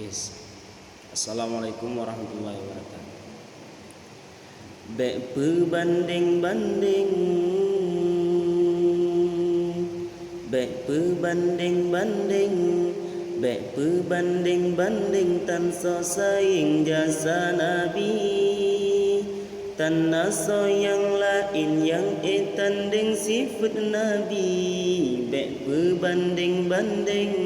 Yes. Assalamualaikum warahmatullahi wabarakatuh. Bek berbanding-banding, bek berbanding-banding, bek berbanding-banding tan so saing jasa Nabi, tan naso yang lain yang tanding sifat Nabi. Bek berbanding-banding,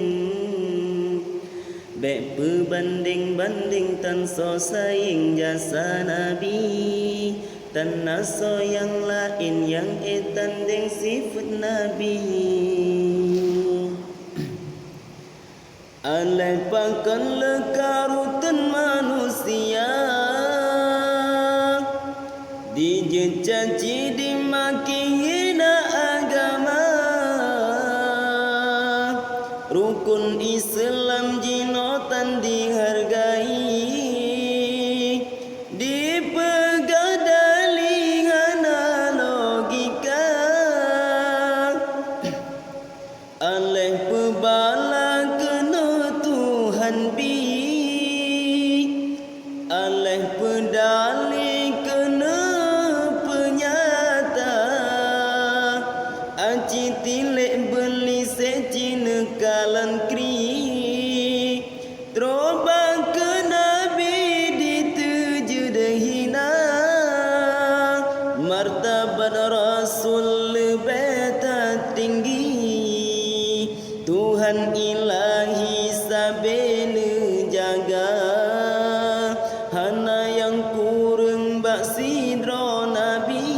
bek berbanding-banding tan so saing jasa Nabi, tan naso yang lain yang tanding sifat Nabi. Alai pakan lekarutan manusia, dijecaci dimaki hina agama, rukun Islam jinotan dihargai, dipegadali hana logika, aleh pebala kena Tuhan bi, aleh pedali kena penyata, aci tilek beli secina kalan kri, teroba ke Nabi dituju dehina, martabat Rasul lebih tinggi, Tuhan ilahi sabene jaga, hana yang kurang bak sidro Nabi,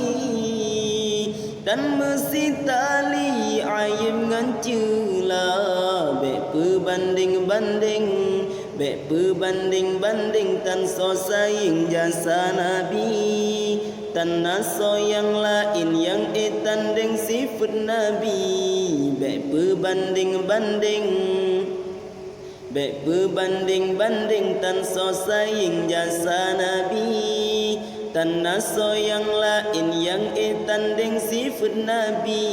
dan mesti tali ayam ngancula. Bek berbanding-banding, bek berbanding-banding tan so saing jasa Nabi, tan naso yang lain yang tanding sifat Nabi. Bek berbanding-banding, bek berbanding-banding tan so saing jasa Nabi, tan naso yang lain yang tanding sifat Nabi.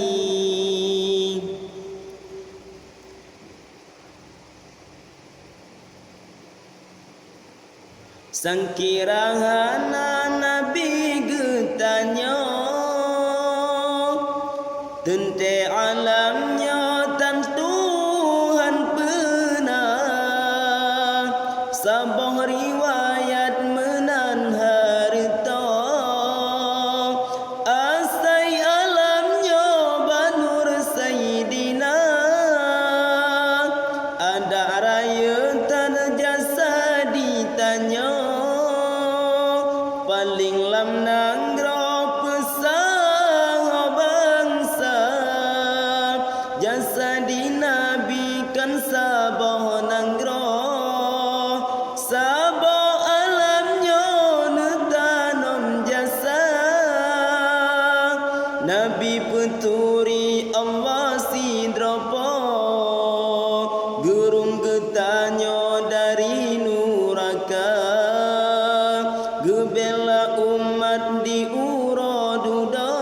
Sangkirahana Nabi getanya, tente alamnya tan Tuhan pernah, sabah riwayat menan harta, asai alamnya banur Sayyidina, ada raya tan jasa ditanya, paling lam nanggro pesang bangsa, jasa di Nabi kan sabah nanggro, sabah alamnya netanom jasa, Nabi peturi Allah sidropo, gerung getanya dari nuraka, gebela umat di uroduda,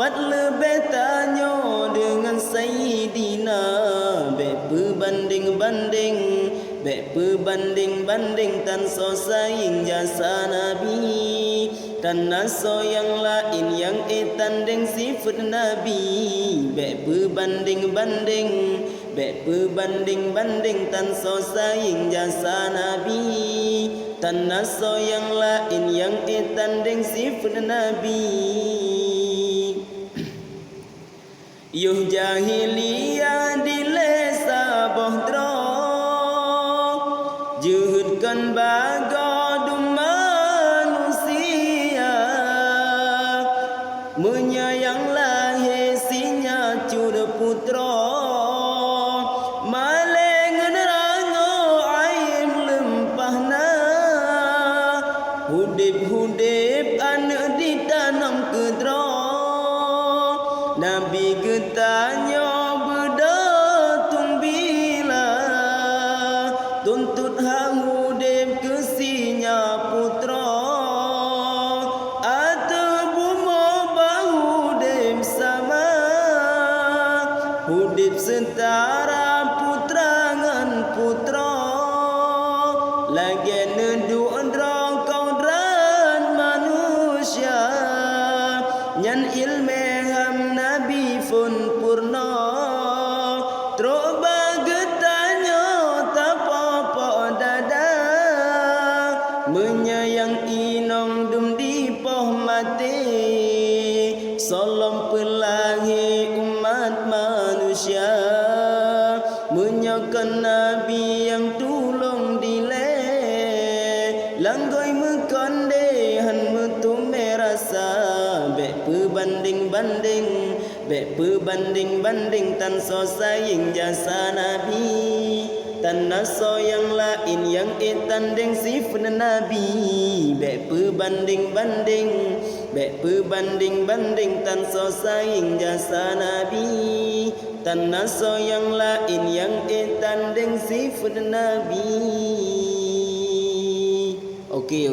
bat lebih tanya dengan Sayyidina. Bek berbanding-banding, bek berbanding-banding tan so saing jasa Nabi, tan naso yang lain yang tanding sifat Nabi. Bek berbanding-banding, bek berbanding-banding tan so saing jasa Nabi, tan naso yang lain yang tanding sifat Nabi. Yuh jahiliyah di lesa bohdro, juhudkan bagadu manusia, menyayang lahir sinya cud putra, malengan rango aim lempahna, hudip-hudip anak ditanam kedra, Nabi getanya berdatung bila, tuntut hudip kesinya putra, atau bumo bahudip sama, hudip setara putra ngan putra. lagi neduk kau dran manusia nyan ilme ham nabi pun purna truk bagetanyo tapopo dada menyayang inong dum di poh mati solom pelangi umat manusia menyakan nabi yang tulung dile langgoi mekonde han metume rasa be banding tan so saying jasa nabi tan naso yang lain yang tanding sifat nabi be banding tan so saying jasa nabi tan naso yang lain yang tanding sifat nabi. Okey